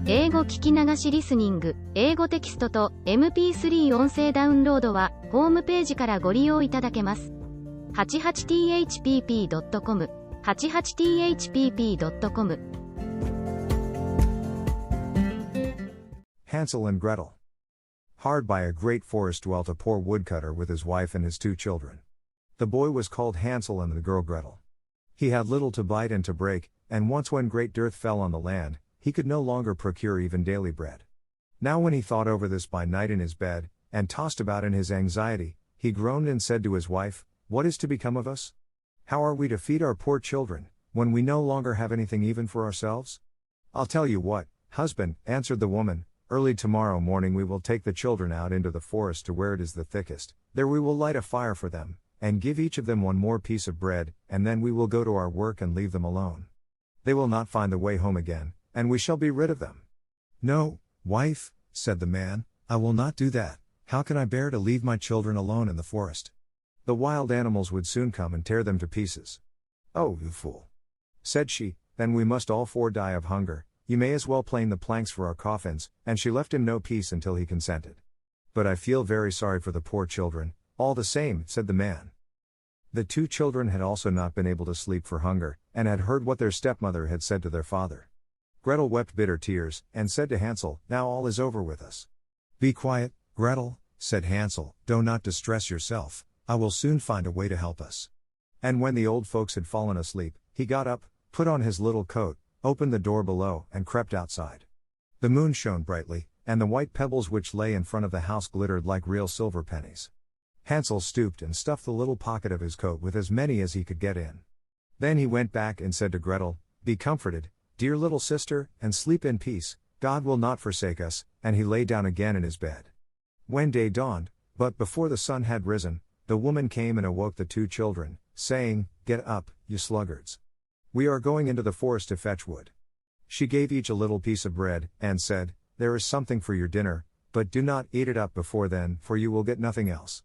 英語聞き流しリスニング、英語テキストと MP3 音声ダウンロードはホームページからご利用いただけます。88thpp.com 88thpp.com Hansel and Gretel. Hard by a great forest dwelt a poor woodcutter with his wife and his 2 children. The boy was called Hansel and the girl Gretel. He had little to bite and to break, and once when great dearth fell on the land, he could no longer procure even daily bread. Now when he thought over this by night in his bed, and tossed about in his anxiety, he groaned and said to his wife, "What is to become of us? How are we to feed our poor children, when we no longer have anything even for ourselves?" "I'll tell you what, husband," answered the woman, "early tomorrow morning we will take the children out into the forest to where it is the thickest, there we will light a fire for them, and give each of them one more piece of bread, and then we will go to our work and leave them alone. They will not find the way home again, and we shall be rid of them." "No, wife," said the man, "I will not do that. How can I bear to leave my children alone in the forest? The wild animals would soon come and tear them to pieces." "Oh, you fool," said she, "then we must all 4 die of hunger. You may as well plane the planks for our coffins," and she left him no peace until he consented. "But I feel very sorry for the poor children, all the same," said the man. The 2 children had also not been able to sleep for hunger, and had heard what their stepmother had said to their father. Gretel wept bitter tears, and said to Hansel, "Now all is over with us." "Be quiet, Gretel," said Hansel, "do not distress yourself, I will soon find a way to help us." And when the old folks had fallen asleep, he got up, put on his little coat, opened the door below, and crept outside. The moon shone brightly, and the white pebbles which lay in front of the house glittered like real silver pennies. Hansel stooped and stuffed the little pocket of his coat with as many as he could get in. Then he went back and said to Gretel, "Be comforted, dear little sister, and sleep in peace, God will not forsake us," and he lay down again in his bed. When day dawned, but before the sun had risen, the woman came and awoke the 2 children, saying, "Get up, you sluggards. We are going into the forest to fetch wood." She gave each a little piece of bread, and said, "There is something for your dinner, but do not eat it up before then, for you will get nothing else."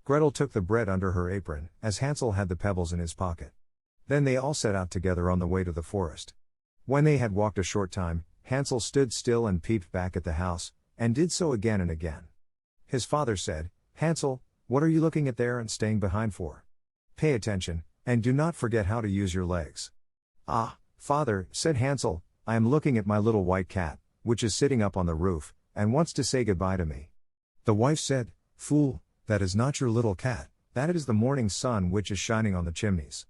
Gretel took the bread under her apron, as Hansel had the pebbles in his pocket. Then they all set out together on the way to the forest. When they had walked a short time, Hansel stood still and peeped back at the house, and did so again and again. His father said, "Hansel, what are you looking at there and staying behind for? Pay attention, and do not forget how to use your legs." "Ah, father," said Hansel, "I am looking at my little white cat, which is sitting up on the roof, and wants to say goodbye to me." The wife said, "Fool, that is not your little cat, that is the morning sun which is shining on the chimneys."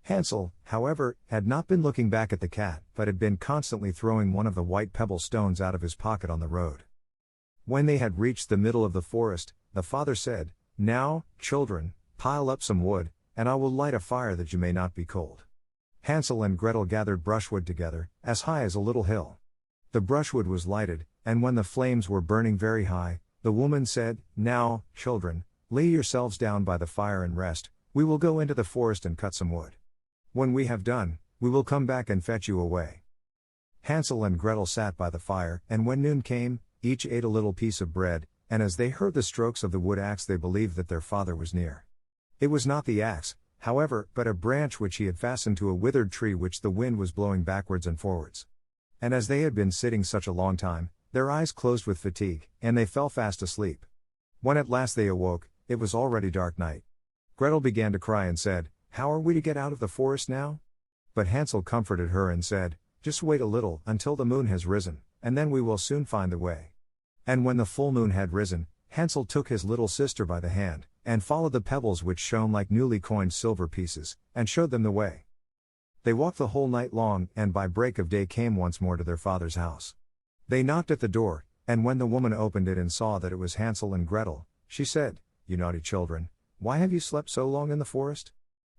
Hansel, however, had not been looking back at the cat, but had been constantly throwing one of the white pebble stones out of his pocket on the road. When they had reached the middle of the forest, the father said, "Now, children, pile up some wood, and I will light a fire that you may not be cold." Hansel and Gretel gathered brushwood together, as high as a little hill. The brushwood was lighted, and when the flames were burning very high, the woman said, "Now, children, lay yourselves down by the fire and rest, we will go into the forest and cut some wood. When we have done, we will come back and fetch you away." Hansel and Gretel sat by the fire, and when noon came, each ate a little piece of bread, and as they heard the strokes of the wood axe they believed that their father was near. It was not the axe, however, but a branch which he had fastened to a withered tree which the wind was blowing backwards and forwards. And as they had been sitting such a long time, their eyes closed with fatigue, and they fell fast asleep. When at last they awoke, it was already dark night. Gretel began to cry and said, "How are we to get out of the forest now?" But Hansel comforted her and said, "Just wait a little until the moon has risen, and then we will soon find the way." And when the full moon had risen, Hansel took his little sister by the hand, and followed the pebbles which shone like newly coined silver pieces, and showed them the way. They walked the whole night long, and by break of day came once more to their father's house. They knocked at the door, and when the woman opened it and saw that it was Hansel and Gretel, she said, "You naughty children, why have you slept so long in the forest?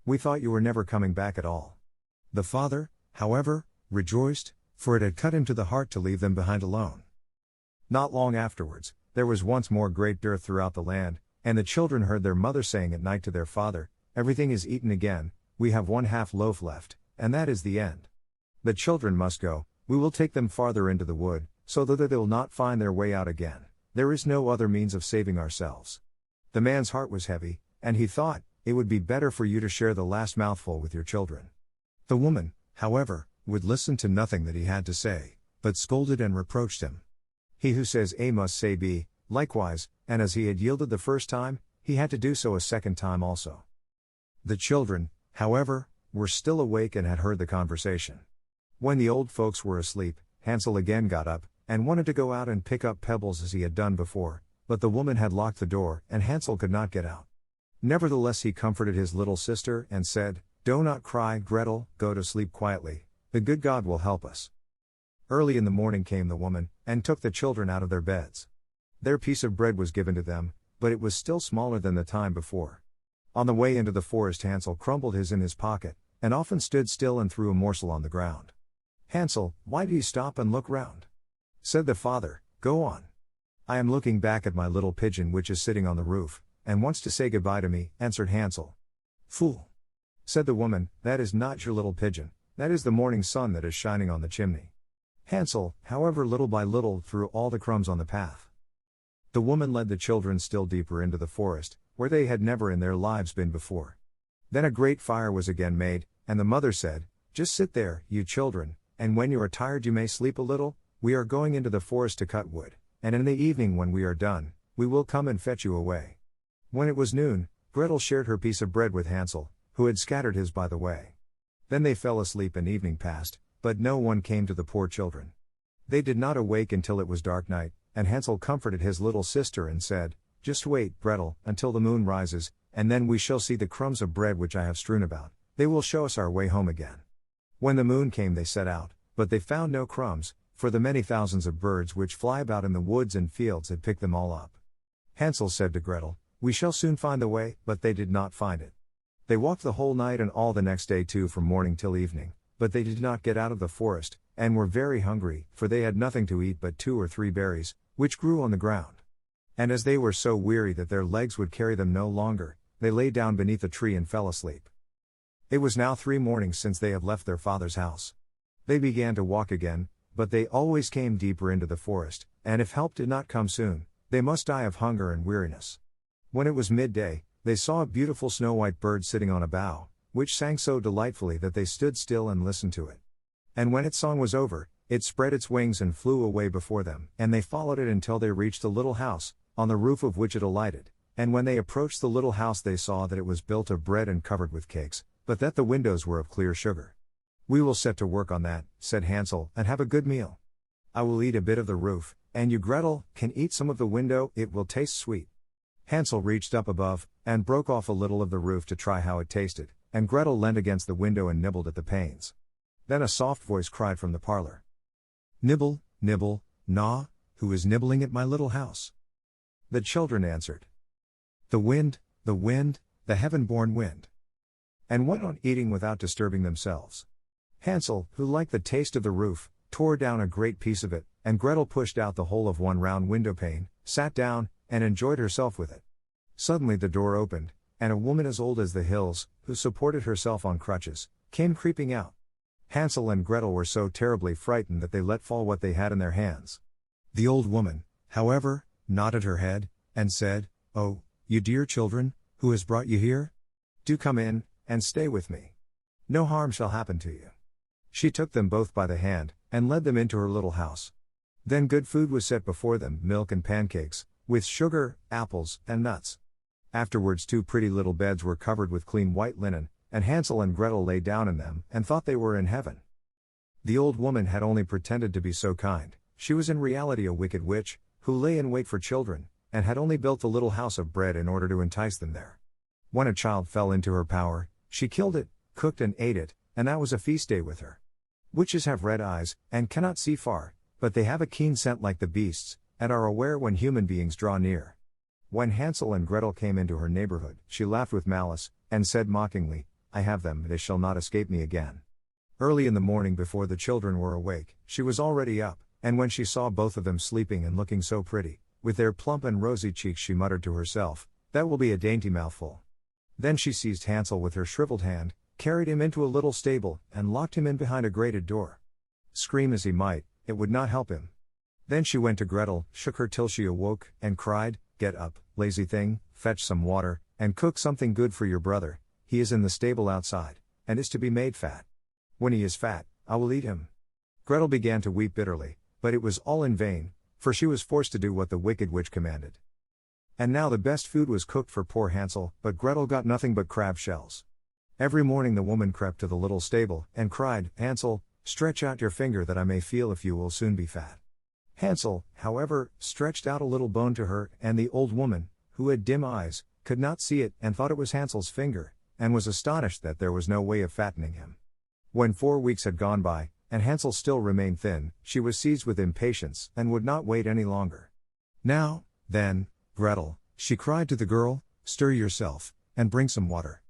We thought you were never coming back at all." The father, however, rejoiced, for it had cut him to the heart to leave them behind alone. Not long afterwards, there was once more great dearth throughout the land, and the children heard their mother saying at night to their father, "Everything is eaten again, we have 1/2 loaf left, and that is the end. The children must go, we will take them farther into the wood, so that they will not find their way out again, there is no other means of saving ourselves." The man's heart was heavy, and he thought, "It would be better for you to share the last mouthful with your children." The woman, however, would listen to nothing that he had to say, but scolded and reproached him. He who says A must say B, likewise, and as he had yielded the first time, he had to do so a second time also. The children, however, were still awake and had heard the conversation. When the old folks were asleep, Hansel again got up, and wanted to go out and pick up pebbles as he had done before, but the woman had locked the door, and Hansel could not get out. Nevertheless he comforted his little sister, and said, "Do not cry, Gretel, go to sleep quietly, the good God will help us." Early in the morning came the woman, and took the children out of their beds. Their piece of bread was given to them, but it was still smaller than the time before. On the way into the forest Hansel crumbled his in his pocket, and often stood still and threw a morsel on the ground. "Hansel, why do you stop and look round?" said the father. "Go on." "I am looking back at my little pigeon which is sitting on the roof, and wants to say goodbye to me," answered Hansel. "Fool!" said the woman, "that is not your little pigeon, that is the morning sun that is shining on the chimney." Hansel, however, little by little threw all the crumbs on the path. The woman led the children still deeper into the forest, where they had never in their lives been before. Then a great fire was again made, and the mother said, "Just sit there, you children, and when you are tired you may sleep a little. We are going into the forest to cut wood, and in the evening when we are done, we will come and fetch you away." When it was noon, Gretel shared her piece of bread with Hansel, who had scattered his by the way. Then they fell asleep and evening passed, but no one came to the poor children. They did not awake until it was dark night, and Hansel comforted his little sister and said, "Just wait, Gretel, until the moon rises, and then we shall see the crumbs of bread which I have strewn about. They will show us our way home again." When the moon came they set out, but they found no crumbs, for the many thousands of birds which fly about in the woods and fields had picked them all up. Hansel said to Gretel, "We shall soon find the way," but they did not find it. They walked the whole night and all the next day too from morning till evening, but they did not get out of the forest, and were very hungry, for they had nothing to eat but 2 or 3 berries, which grew on the ground. And as they were so weary that their legs would carry them no longer, they lay down beneath a tree and fell asleep. It was now 3 mornings since they had left their father's house. They began to walk again, but they always came deeper into the forest, and if help did not come soon, they must die of hunger and weariness. When it was midday, they saw a beautiful snow-white bird sitting on a bough, which sang so delightfully that they stood still and listened to it. And when its song was over, it spread its wings and flew away before them, and they followed it until they reached a little house, on the roof of which it alighted, and when they approached the little house they saw that it was built of bread and covered with cakes, but that the windows were of clear sugar. "We will set to work on that," said Hansel, "and have a good meal. I will eat a bit of the roof, and you, Gretel, can eat some of the window, it will taste sweet." Hansel reached up above, and broke off a little of the roof to try how it tasted, and Gretel leant against the window and nibbled at the panes. Then a soft voice cried from the parlor, "Nibble, nibble, gnaw, who is nibbling at my little house?" The children answered, the wind, the heaven-born wind," and went on eating without disturbing themselves. Hansel, who liked the taste of the roof, tore down a great piece of it, and Gretel pushed out the whole of one round window pane, sat down, and enjoyed herself with it. Suddenly the door opened, and a woman as old as the hills, who supported herself on crutches, came creeping out. Hansel and Gretel were so terribly frightened that they let fall what they had in their hands. The old woman, however, nodded her head, and said, "Oh, you dear children, who has brought you here? Do come in, and stay with me. No harm shall happen to you." She took them both by the hand, and led them into her little house. Then good food was set before them, milk and pancakes, with sugar, apples, and nuts. Afterwards 2 pretty little beds were covered with clean white linen, and Hansel and Gretel lay down in them, and thought they were in heaven. The old woman had only pretended to be so kind; she was in reality a wicked witch, who lay in wait for children, and had only built the little house of bread in order to entice them there. When a child fell into her power, she killed it, cooked and ate it, and that was a feast day with her. Witches have red eyes, and cannot see far, but they have a keen scent like the beasts, and are aware when human beings draw near. When Hansel and Gretel came into her neighborhood, she laughed with malice, and said mockingly, "I have them, they shall not escape me again." Early in the morning, before the children were awake, she was already up, and when she saw both of them sleeping and looking so pretty, with their plump and rosy cheeks, she muttered to herself, "That will be a dainty mouthful." Then she seized Hansel with her shriveled hand, carried him into a little stable, and locked him in behind a grated door. Scream as he might, it would not help him. Then she went to Gretel, shook her till she awoke, and cried, "Get up, lazy thing, fetch some water, and cook something good for your brother. He is in the stable outside, and is to be made fat. When he is fat, I will eat him." Gretel began to weep bitterly, but it was all in vain, for she was forced to do what the wicked witch commanded. And now the best food was cooked for poor Hansel, but Gretel got nothing but crab shells. Every morning the woman crept to the little stable, and cried, "Hansel, stretch out your finger that I may feel if you will soon be fat." Hansel, however, stretched out a little bone to her, and the old woman, who had dim eyes, could not see it and thought it was Hansel's finger, and was astonished that there was no way of fattening him. When 4 weeks had gone by, and Hansel still remained thin, she was seized with impatience, and would not wait any longer. "Now, then, Gretel," she cried to the girl, "stir yourself, and bring some water.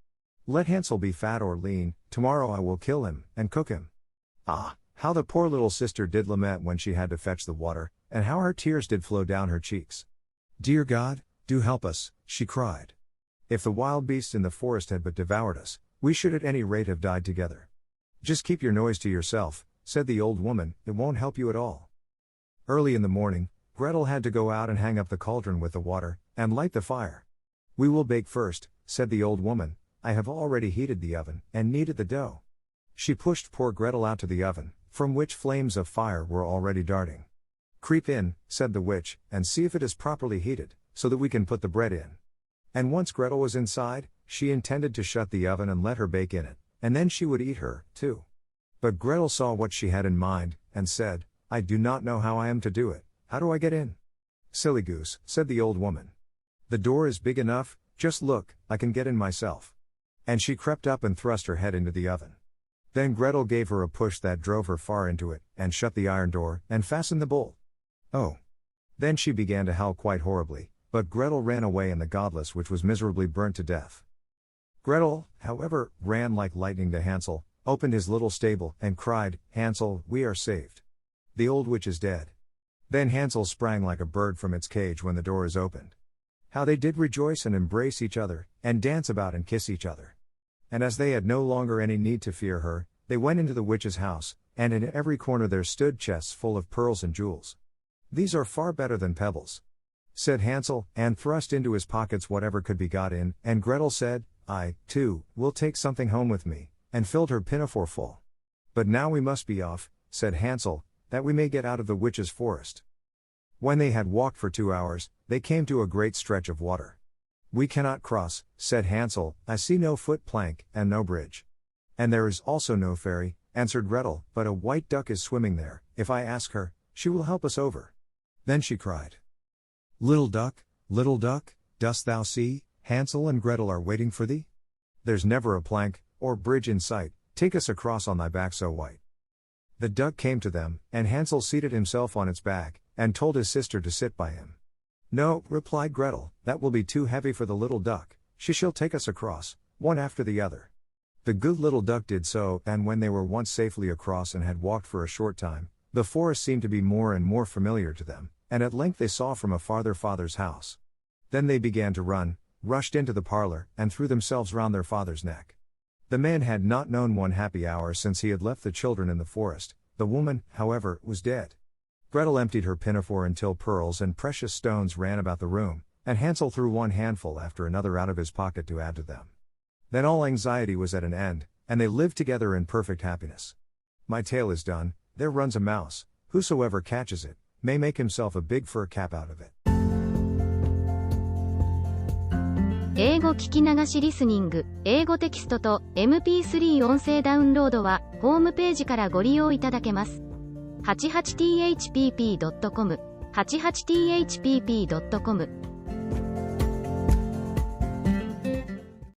Let Hansel be fat or lean, tomorrow I will kill him, and cook him." Ah, how the poor little sister did lament when she had to fetch the water, and how her tears did flow down her cheeks. "Dear God, do help us," she cried. "If the wild beasts in the forest had but devoured us, we should at any rate have died together." "Just keep your noise to yourself," said the old woman, "it won't help you at all." Early in the morning, Gretel had to go out and hang up the cauldron with the water, and light the fire. "We will bake first," said the old woman, "I have already heated the oven, and kneaded the dough." She pushed poor Gretel out to the oven, from which flames of fire were already darting. "Creep in," said the witch, "and see if it is properly heated, so that we can put the bread in." And once Gretel was inside, she intended to shut the oven and let her bake in it, and then she would eat her, too. But Gretel saw what she had in mind, and said, "I do not know how I am to do it. How do I get in?" "Silly goose," said the old woman. "The door is big enough, just look, I can get in myself." And she crept up and thrust her head into the oven. Then Gretel gave her a push that drove her far into it, and shut the iron door, and fastened the bolt. Oh! Then she began to howl quite horribly, but Gretel ran away and the godless witch was miserably burnt to death. Gretel, however, ran like lightning to Hansel, opened his little stable, and cried, "Hansel, we are saved. The old witch is dead." Then Hansel sprang like a bird from its cage when the door is opened. How they did rejoice and embrace each other, and dance about and kiss each other. And as they had no longer any need to fear her, they went into the witch's house, and in every corner there stood chests full of pearls and jewels. "These are far better than pebbles," said Hansel, and thrust into his pockets whatever could be got in, and Gretel said, "I, too, will take something home with me," and filled her pinafore full. "But now we must be off," said Hansel, "that we may get out of the witch's forest." When they had walked for 2 hours, they came to a great stretch of water. "We cannot cross," said Hansel, "I see no foot plank, and no bridge." "And there is also no ferry," answered Gretel, "but a white duck is swimming there. If I ask her, she will help us over." Then she cried, little duck, dost thou see, Hansel and Gretel are waiting for thee? There's never a plank, or bridge in sight, take us across on thy back so white." The duck came to them, and Hansel seated himself on its back, and told his sister to sit by him. "No," replied Gretel, "that will be too heavy for the little duck, she shall take us across, one after the other." The good little duck did so, and when they were once safely across and had walked for a short time, the forest seemed to be more and more familiar to them, and at length they saw from afar their father's house. Then they began to run, rushed into the parlor, and threw themselves round their father's neck. The man had not known one happy hour since he had left the children in the forest. The woman, however, was dead. Gretel emptied her pinafore until pearls and precious stones ran about the room, and Hansel threw one handful after another out of his pocket to add to them. Then all anxiety was at an end, and they lived together in perfect happiness. My tale is done. There runs a mouse, whosoever catches it, may make himself a big fur cap out of it. 英語聞き流しリスニング、英語テキストと MP3 音声ダウンロードはホームページからご利用いただけます。88thpp.com、88thpp.com